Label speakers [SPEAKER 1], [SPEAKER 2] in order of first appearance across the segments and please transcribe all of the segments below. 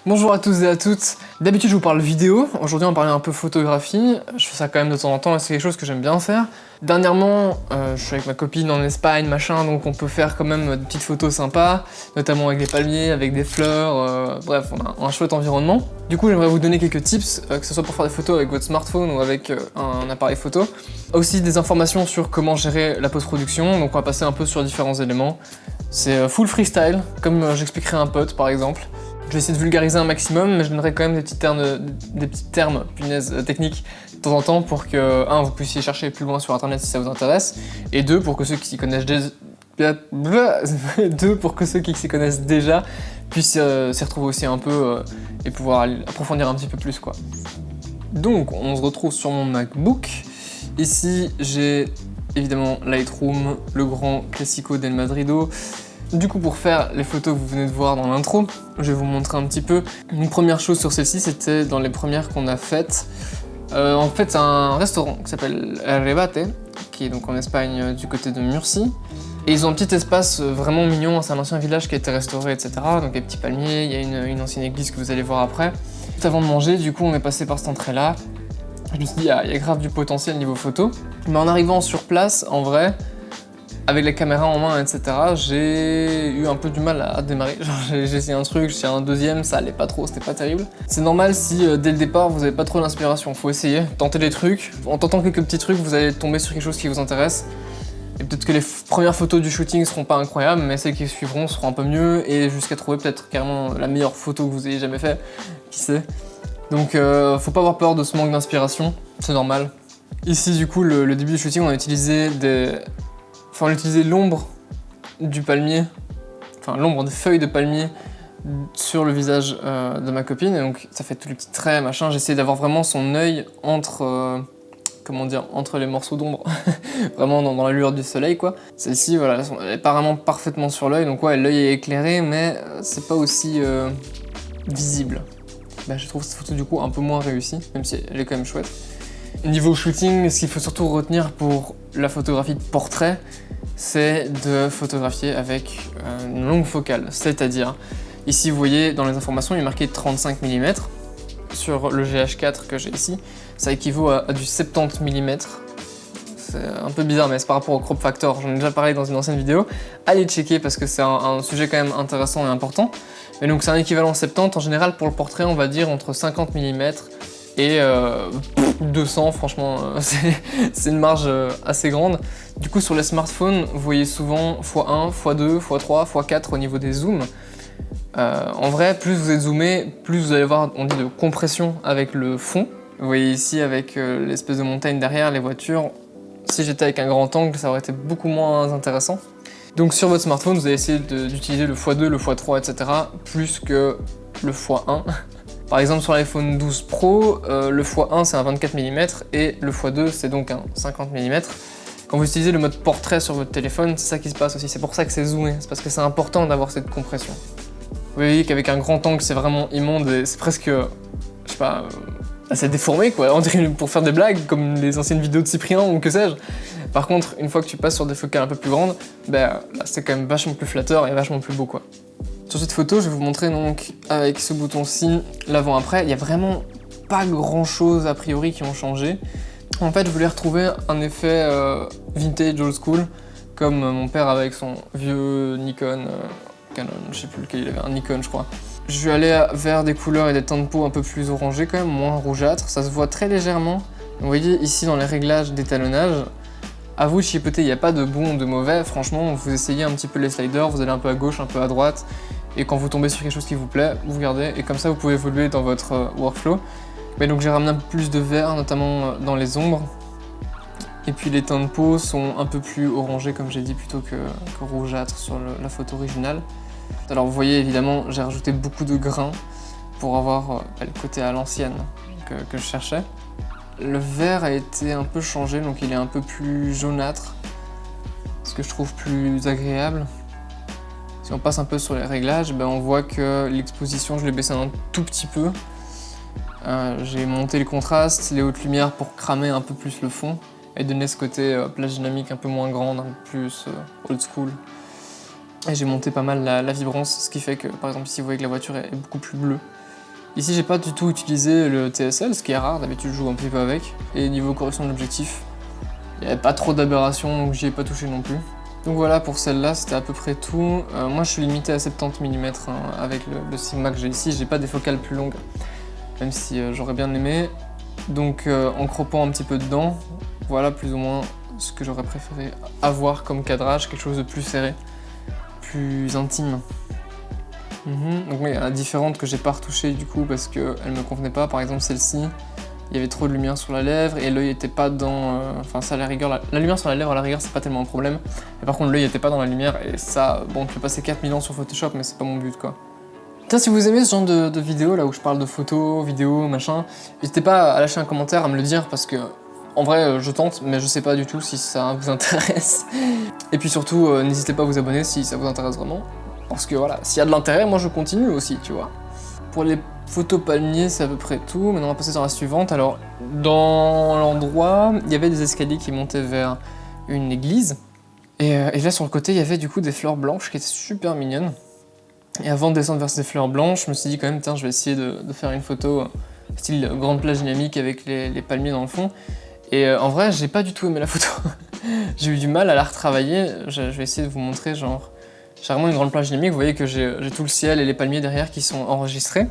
[SPEAKER 1] Bonjour à tous et à toutes. D'habitude je vous parle vidéo, aujourd'hui on va parler un peu photographie. Je fais ça quand même de temps en temps et c'est quelque chose que j'aime bien faire. Dernièrement, je suis avec ma copine en Espagne, machin, donc on peut faire quand même des petites photos sympas, notamment avec des palmiers, avec des fleurs, bref, on a un chouette environnement. Du coup j'aimerais vous donner quelques tips, que ce soit pour faire des photos avec votre smartphone ou avec un appareil photo. Aussi des informations sur comment gérer la post-production, donc on va passer un peu sur différents éléments. C'est full freestyle, comme j'expliquerai à un pote par exemple. Je vais essayer de vulgariser un maximum, mais je donnerai quand même des petits termes punaise, techniques de temps en temps pour que, un, vous puissiez chercher plus loin sur internet si ça vous intéresse, et deux, pour que ceux qui s'y connaissent déjà puissent s'y retrouver aussi un peu et pouvoir approfondir un petit peu plus, quoi. Donc, on se retrouve sur mon MacBook. Ici, j'ai évidemment Lightroom, le grand classico del Madrido. Du coup, pour faire les photos que vous venez de voir dans l'intro, je vais vous montrer un petit peu. Une première chose sur celle-ci, c'était dans les premières qu'on a faites. En fait, c'est un restaurant qui s'appelle El Rebate, qui est donc en Espagne du côté de Murcie. Et ils ont un petit espace vraiment mignon, c'est un ancien village qui a été restauré, etc. Donc des petits palmiers, il y a une ancienne église que vous allez voir après. Juste avant de manger, du coup, on est passé par cette entrée-là. Je me suis dit, il y a grave du potentiel niveau photo. Mais en arrivant sur place, en vrai, avec les caméras en main, etc., j'ai eu un peu du mal à démarrer. Genre, j'ai essayé un truc, j'ai essayé un deuxième, ça allait pas trop, c'était pas terrible. C'est normal si dès le départ vous avez pas trop d'inspiration, faut essayer, tenter des trucs. En tentant quelques petits trucs, vous allez tomber sur quelque chose qui vous intéresse. Et peut-être que les premières photos du shooting seront pas incroyables, mais celles qui suivront seront un peu mieux et jusqu'à trouver peut-être carrément la meilleure photo que vous ayez jamais fait, qui sait. Donc faut pas avoir peur de ce manque d'inspiration, c'est normal. Ici du coup, le début du shooting, on a utilisé l'ombre du palmier, enfin l'ombre des feuilles de palmier sur le visage de ma copine, et donc ça fait tous les petits traits, machin. J'ai essayé d'avoir vraiment son œil entre, entre les morceaux d'ombre, vraiment dans la lueur du soleil, quoi. Celle-ci, voilà, elle est pas vraiment parfaitement sur l'œil, donc ouais, l'œil est éclairé, mais c'est pas aussi visible. Bah, je trouve cette photo du coup un peu moins réussie, même si elle est quand même chouette. Niveau shooting, ce qu'il faut surtout retenir pour la photographie de portrait, c'est de photographier avec une longue focale. C'est-à-dire, ici vous voyez dans les informations, il est marqué 35 mm. Sur le GH4 que j'ai ici, ça équivaut à du 70 mm. C'est un peu bizarre, mais c'est par rapport au crop factor. J'en ai déjà parlé dans une ancienne vidéo. Allez checker parce que c'est un sujet quand même intéressant et important. Mais donc c'est un équivalent 70. En général, pour le portrait, on va dire entre 50 mm et 200, franchement, c'est une marge assez grande. Du coup, sur les smartphones, vous voyez souvent x1, x2, x3, x4 au niveau des zooms. En vrai, plus vous êtes zoomé, plus vous allez avoir, on dit, de compression avec le fond. Vous voyez ici, avec l'espèce de montagne derrière, les voitures, si j'étais avec un grand angle, ça aurait été beaucoup moins intéressant. Donc sur votre smartphone, vous allez essayer d'utiliser le x2, le x3, etc. plus que le x1. Par exemple, sur l'iPhone 12 Pro, le x1 c'est un 24 mm et le x2 c'est donc un 50 mm. Quand vous utilisez le mode portrait sur votre téléphone, c'est ça qui se passe aussi, c'est pour ça que c'est zoomé, c'est parce que c'est important d'avoir cette compression. Vous voyez qu'avec un grand angle c'est vraiment immonde et c'est presque, je sais pas, assez déformé quoi, on dirait pour faire des blagues comme les anciennes vidéos de Cyprien ou que sais-je. Par contre, une fois que tu passes sur des focales un peu plus grandes, là c'est quand même vachement plus flatteur et vachement plus beau quoi. Sur cette photo, je vais vous montrer donc avec ce bouton-ci l'avant-après. Il y a vraiment pas grand-chose a priori qui ont changé. En fait, je voulais retrouver un effet vintage old school, comme mon père avec son vieux Nikon, Canon, je sais plus lequel il avait, un Nikon je crois. Je vais aller vers des couleurs et des teintes de peau un peu plus orangées quand même, moins rougeâtres. Ça se voit très légèrement. Vous voyez ici dans les réglages d'étalonnage, à vous de chipoter, il n'y a pas de bon ou de mauvais. Franchement, vous essayez un petit peu les sliders, vous allez un peu à gauche, un peu à droite. Et quand vous tombez sur quelque chose qui vous plaît, vous gardez, et comme ça vous pouvez évoluer dans votre workflow. Mais donc j'ai ramené un peu plus de vert, notamment dans les ombres. Et puis les teintes de peau sont un peu plus orangées, comme j'ai dit, plutôt que rougeâtres sur la photo originale. Alors vous voyez, évidemment, j'ai rajouté beaucoup de grains pour avoir le côté à l'ancienne que je cherchais. Le vert a été un peu changé, donc il est un peu plus jaunâtre, ce que je trouve plus agréable. Si on passe un peu sur les réglages, on voit que l'exposition, je l'ai baissé un tout petit peu. J'ai monté le contraste, les hautes lumières pour cramer un peu plus le fond et donner ce côté plage dynamique un peu moins grande, un peu plus old school. Et j'ai monté pas mal la vibrance, ce qui fait que, par exemple, ici vous voyez que la voiture est beaucoup plus bleue. Ici, j'ai pas du tout utilisé le TSL, ce qui est rare, d'habitude je joue un petit peu avec. Et niveau correction de l'objectif, il n'y avait pas trop d'aberrations, donc j'y ai pas touché non plus. Donc voilà, pour celle-là, c'était à peu près tout. Moi, je suis limité à 70 mm hein, avec le Sigma que j'ai ici. J'ai pas des focales plus longues, même si j'aurais bien aimé. Donc en croppant un petit peu dedans, voilà plus ou moins ce que j'aurais préféré avoir comme cadrage, quelque chose de plus serré, plus intime. Donc oui, il y en a différentes que j'ai pas retouchées du coup parce qu'elles me convenaient pas. Par exemple celle-ci, il y avait trop de lumière sur la lèvre et l'œil était pas dans... Enfin ça à la rigueur, la lumière sur la lèvre à la rigueur c'est pas tellement un problème. Mais par contre l'œil était pas dans la lumière et ça, bon je peux passer 4000 ans sur Photoshop mais c'est pas mon but quoi. Tiens, si vous aimez ce genre de vidéos là où je parle de photos, vidéos, machin, n'hésitez pas à lâcher un commentaire, à me le dire parce que en vrai je tente mais je sais pas du tout si ça vous intéresse. Et puis surtout n'hésitez pas à vous abonner si ça vous intéresse vraiment. Parce que voilà, s'il y a de l'intérêt, moi je continue aussi, tu vois. Pour les photos palmiers, c'est à peu près tout. Maintenant, on va passer sur la suivante. Alors, dans l'endroit, il y avait des escaliers qui montaient vers une église. Et là, sur le côté, il y avait du coup des fleurs blanches qui étaient super mignonnes. Et avant de descendre vers ces fleurs blanches, je me suis dit quand même, tiens, je vais essayer de faire une photo style grande plage dynamique avec les palmiers dans le fond. Et en vrai, j'ai pas du tout aimé la photo. J'ai eu du mal à la retravailler. Je vais essayer de vous montrer, genre... J'ai vraiment une grande plage dynamique, vous voyez que j'ai tout le ciel et les palmiers derrière qui sont enregistrés.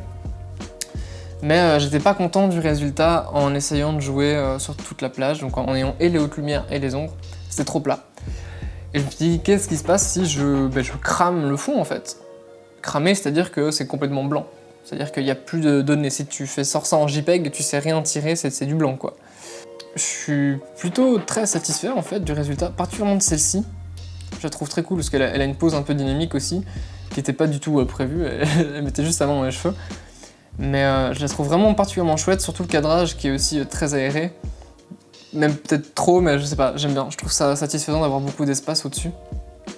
[SPEAKER 1] Mais j'étais pas content du résultat en essayant de jouer sur toute la plage, donc en ayant et les hautes lumières et les ombres, c'était trop plat. Et je me suis dit, qu'est-ce qui se passe si je crame le fond en fait? Cramer, c'est-à-dire que c'est complètement blanc. C'est-à-dire qu'il n'y a plus de données. Si tu sors ça en JPEG, tu sais rien tirer, c'est du blanc quoi. Je suis plutôt très satisfait en fait du résultat, particulièrement de celle-ci. Je la trouve très cool parce qu'elle a une pose un peu dynamique aussi, qui n'était pas du tout prévue, elle mettait juste sa main dans les cheveux. Mais je la trouve vraiment particulièrement chouette, surtout le cadrage qui est aussi très aéré. Même peut-être trop, mais je sais pas, j'aime bien. Je trouve ça satisfaisant d'avoir beaucoup d'espace au-dessus.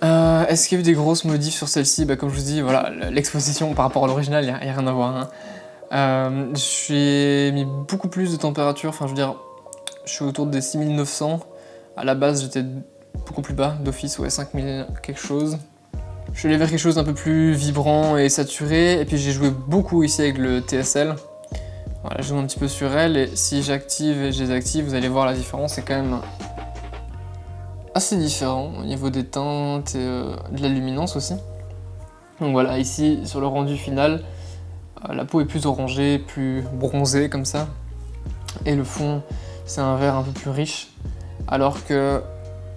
[SPEAKER 1] Est-ce qu'il y a eu des grosses modifs sur celle-ci? Comme je vous dis, voilà, l'exposition par rapport à l'original, il n'y a rien à voir. Hein. J'ai mis beaucoup plus de température, enfin je veux dire, je suis autour des 6900. À la base, j'étais beaucoup plus bas, d'office, ouais, 5000 quelque chose. Je suis allé vers quelque chose d'un peu plus vibrant et saturé, et puis j'ai joué beaucoup ici avec le TSL. Voilà, je joue un petit peu sur elle, et si j'active et je désactive, vous allez voir la différence, c'est quand même assez différent au niveau des teintes et de la luminance aussi. Donc voilà, ici, sur le rendu final, la peau est plus orangée, plus bronzée comme ça, et le fond, c'est un vert un peu plus riche, alors que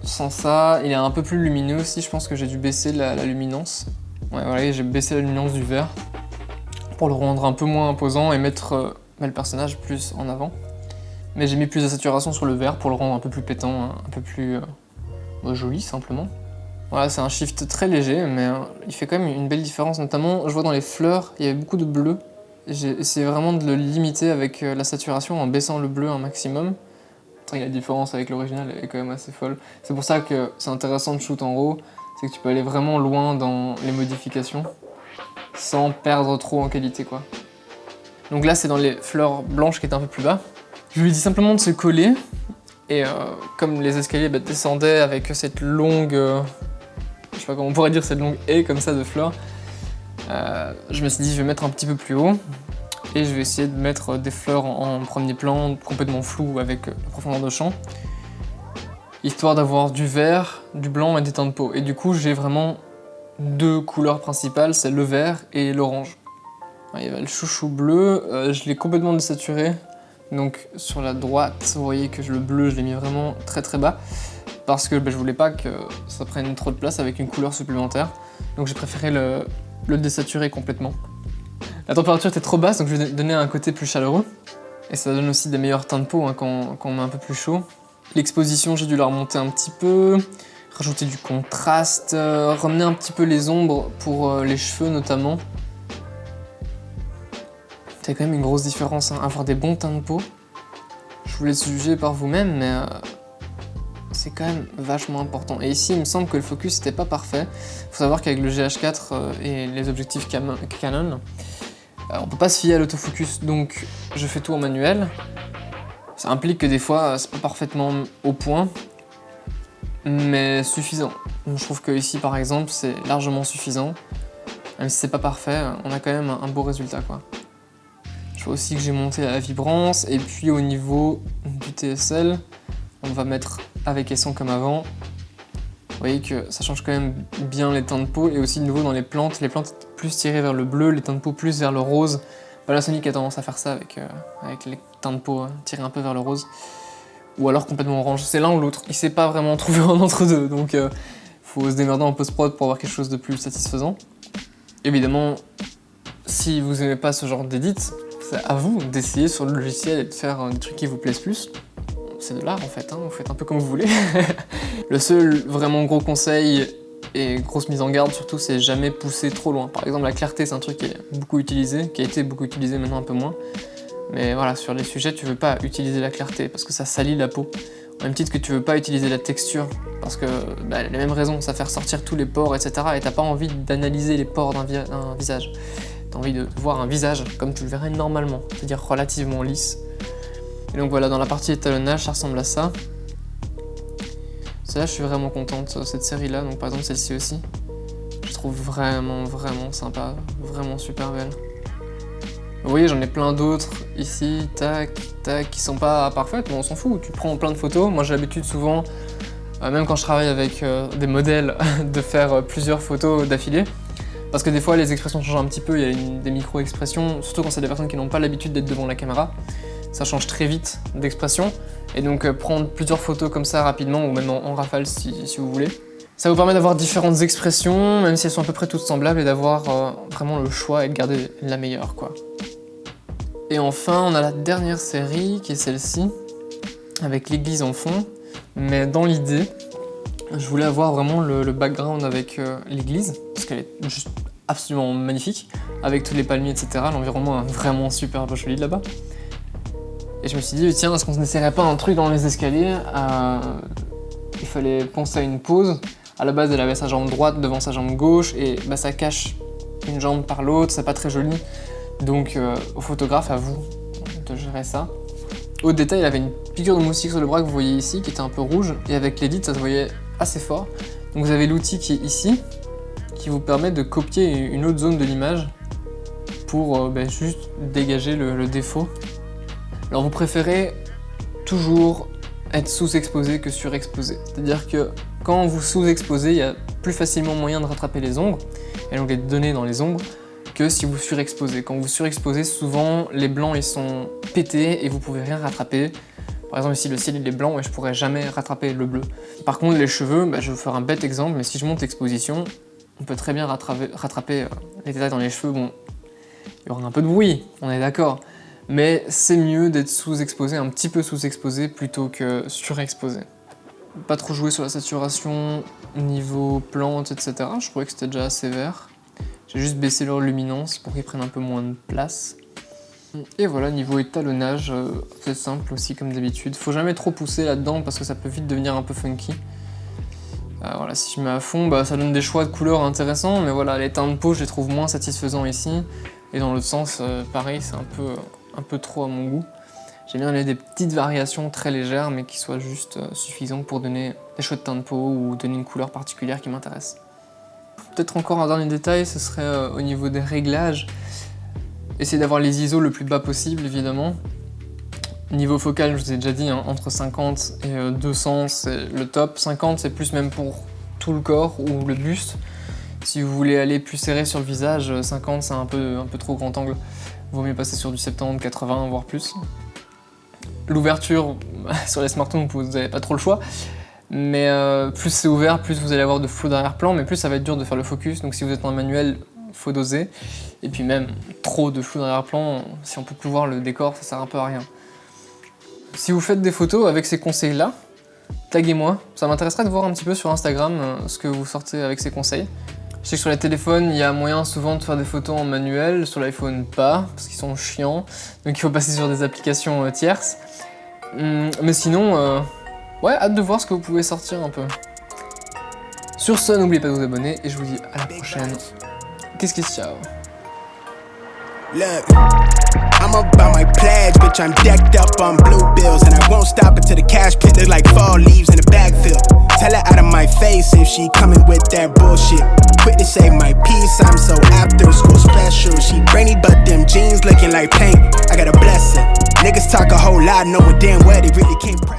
[SPEAKER 1] sans ça, il est un peu plus lumineux aussi, je pense que j'ai dû baisser la luminance. Ouais, voilà, j'ai baissé la luminance du vert pour le rendre un peu moins imposant et mettre le personnage plus en avant. Mais j'ai mis plus de saturation sur le vert pour le rendre un peu plus pétant, hein, un peu plus joli simplement. Voilà, c'est un shift très léger, mais il fait quand même une belle différence. Notamment, je vois dans les fleurs, il y avait beaucoup de bleu. J'ai essayé vraiment de le limiter avec la saturation en baissant le bleu un maximum. La différence avec l'original est quand même assez folle. C'est pour ça que c'est intéressant de shoot en RAW, c'est que tu peux aller vraiment loin dans les modifications sans perdre trop en qualité quoi. Donc là c'est dans les fleurs blanches qui étaient un peu plus bas. Je lui ai dit simplement de se coller et comme les escaliers descendaient avec cette longue, je sais pas comment on pourrait dire, cette longue haie comme ça de fleurs, je me suis dit je vais mettre un petit peu plus haut. Et je vais essayer de mettre des fleurs en premier plan, complètement flou avec la profondeur de champ, histoire d'avoir du vert, du blanc et des teintes de peau. Et du coup, j'ai vraiment deux couleurs principales, c'est le vert et l'orange. Il y avait le chouchou bleu, je l'ai complètement désaturé. Donc sur la droite, vous voyez que le bleu, je l'ai mis vraiment très très bas, parce que je voulais pas que ça prenne trop de place avec une couleur supplémentaire. Donc j'ai préféré le désaturer complètement. La température était trop basse, donc je vais donner un côté plus chaleureux. Et ça donne aussi des meilleurs teintes de peau hein, quand on met un peu plus chaud. L'exposition, j'ai dû la remonter un petit peu, rajouter du contraste, ramener un petit peu les ombres pour les cheveux notamment. C'est quand même une grosse différence, hein, avoir des bons teintes de peau. Je vous laisse juger par vous-même, mais c'est quand même vachement important. Et ici, il me semble que le focus n'était pas parfait. Il faut savoir qu'avec le GH4 et les objectifs Canon, on peut pas se fier à l'autofocus, donc je fais tout en manuel. Ça implique que des fois, c'est pas parfaitement au point, mais suffisant. Donc, je trouve que ici, par exemple, c'est largement suffisant. Même si c'est pas parfait, on a quand même un beau résultat, quoi. faut aussi que j'ai monté la vibrance. Et puis au niveau du TSL, on va mettre avec et sans comme avant. Vous voyez que ça change quand même bien les teints de peau. Et aussi de nouveau dans les plantes plus tirées vers le bleu, les teints de peau plus vers le rose. Panasonic a tendance à faire ça avec les teints de peau tirés un peu vers le rose. Ou alors complètement orange, c'est l'un ou l'autre. Il sait pas vraiment trouver un entre-deux, donc faut se démerder en post-prod pour avoir quelque chose de plus satisfaisant. Évidemment, si vous aimez pas ce genre d'édit, c'est à vous d'essayer sur le logiciel et de faire des trucs qui vous plaisent plus. C'est de l'art en fait, vous faites un peu comme vous voulez. Le seul vraiment gros conseil et grosse mise en garde surtout, c'est jamais pousser trop loin. Par exemple, la clarté, c'est un truc qui est beaucoup utilisé, qui a été beaucoup utilisé, maintenant un peu moins. Mais voilà, sur les sujets, tu veux pas utiliser la clarté parce que ça salit la peau. Au même titre que tu veux pas utiliser la texture parce que les mêmes raisons, ça fait ressortir tous les pores, etc. Et t'as pas envie d'analyser les pores d'un visage. T'as envie de voir un visage comme tu le verrais normalement, c'est-à-dire relativement lisse. Et donc voilà, dans la partie étalonnage, ça ressemble à ça. Celle-là, je suis vraiment contente, cette série-là. Donc par exemple, celle-ci aussi. Je trouve vraiment sympa, vraiment super belle. Vous voyez, j'en ai plein d'autres ici, tac, qui sont pas parfaites, mais on s'en fout. Tu prends plein de photos. Moi, j'ai l'habitude souvent, même quand je travaille avec des modèles, de faire plusieurs photos d'affilée. Parce que des fois, les expressions changent un petit peu. Il y a des micro-expressions, surtout quand c'est des personnes qui n'ont pas l'habitude d'être devant la caméra. Ça change très vite d'expression. Et donc, prendre plusieurs photos comme ça rapidement, ou même en rafale si vous voulez. Ça vous permet d'avoir différentes expressions, même si elles sont à peu près toutes semblables, et d'avoir vraiment le choix et de garder la meilleure, quoi. Et enfin, on a la dernière série, qui est celle-ci, avec l'église en fond. Mais dans l'idée, je voulais avoir vraiment le background avec l'église, parce qu'elle est juste absolument magnifique, avec tous les palmiers, etc. L'environnement est vraiment super joli là-bas. Et je me suis dit, tiens, est-ce qu'on n'essaierait pas un truc dans les escaliers? Il fallait penser à une pose. À la base, elle avait sa jambe droite devant sa jambe gauche, et ça cache une jambe par l'autre, c'est pas très joli. Donc au photographe, à vous de gérer ça. Au détail, il avait une piqûre de moustique sur le bras que vous voyez ici, qui était un peu rouge, et avec l'édit, ça se voyait assez fort. Donc vous avez l'outil qui est ici, qui vous permet de copier une autre zone de l'image pour juste dégager le défaut. Alors vous préférez toujours être sous-exposé que surexposé. C'est-à-dire que quand vous sous-exposez, il y a plus facilement moyen de rattraper les ombres, et donc les données dans les ombres, que si vous surexposez. Quand vous surexposez, souvent les blancs ils sont pétés et vous pouvez rien rattraper. Par exemple ici le ciel il est blanc et je pourrais jamais rattraper le bleu. Par contre les cheveux, je vais vous faire un bête exemple, mais si je monte l'exposition, on peut très bien rattraper les détails dans les cheveux. Bon, il y aura un peu de bruit, on est d'accord. Mais c'est mieux d'être sous-exposé, un petit peu sous-exposé plutôt que surexposé. Pas trop jouer sur la saturation, niveau plante, etc. Je trouvais que c'était déjà assez vert. J'ai juste baissé leur luminance pour qu'ils prennent un peu moins de place. Et voilà, niveau étalonnage, c'est simple aussi comme d'habitude. Faut jamais trop pousser là-dedans parce que ça peut vite devenir un peu funky. Voilà, si je mets à fond, ça donne des choix de couleurs intéressants, mais voilà, les teints de peau, je les trouve moins satisfaisants ici. Et dans l'autre sens, pareil, c'est un peu trop à mon goût. J'aime bien des petites variations très légères, mais qui soient juste suffisantes pour donner des choix de teint de peau ou donner une couleur particulière qui m'intéresse. Peut-être encore un dernier détail, ce serait au niveau des réglages. Essayez d'avoir les ISO le plus bas possible, évidemment. Niveau focal, je vous ai déjà dit, entre 50 et 200, c'est le top. 50, c'est plus même pour tout le corps ou le buste. Si vous voulez aller plus serré sur le visage, 50, c'est un peu trop grand angle. Vaut mieux passer sur du 70, 80, voire plus. L'ouverture, sur les smartphones, vous n'avez pas trop le choix. Mais plus c'est ouvert, plus vous allez avoir de flou d'arrière-plan, mais plus ça va être dur de faire le focus. Donc si vous êtes en manuel, faut doser. Et puis même, trop de flou d'arrière-plan, si on peut plus voir le décor, ça sert un peu à rien. Si vous faites des photos avec ces conseils-là, taguez-moi. Ça m'intéresserait de voir un petit peu sur Instagram ce que vous sortez avec ces conseils. Je sais que sur les téléphones, il y a moyen souvent de faire des photos en manuel, sur l'iPhone pas, parce qu'ils sont chiants. Donc il faut passer sur des applications tierces. Mais sinon, ouais, hâte de voir ce que vous pouvez sortir un peu. Sur ce, n'oubliez pas de vous abonner et je vous dis à la prochaine. Qu'est-ce que c'est, ciao.
[SPEAKER 2] Look, I'm about my pledge, bitch, I'm decked up on blue bills. And I won't stop until the cash pit look like fall leaves in the backfield. Tell her out of my face if she coming with that bullshit. Quick to say my piece, I'm so after school special. She brainy but them jeans looking like paint. I gotta bless her. Niggas talk a whole lot, knowing damn well they really can't press.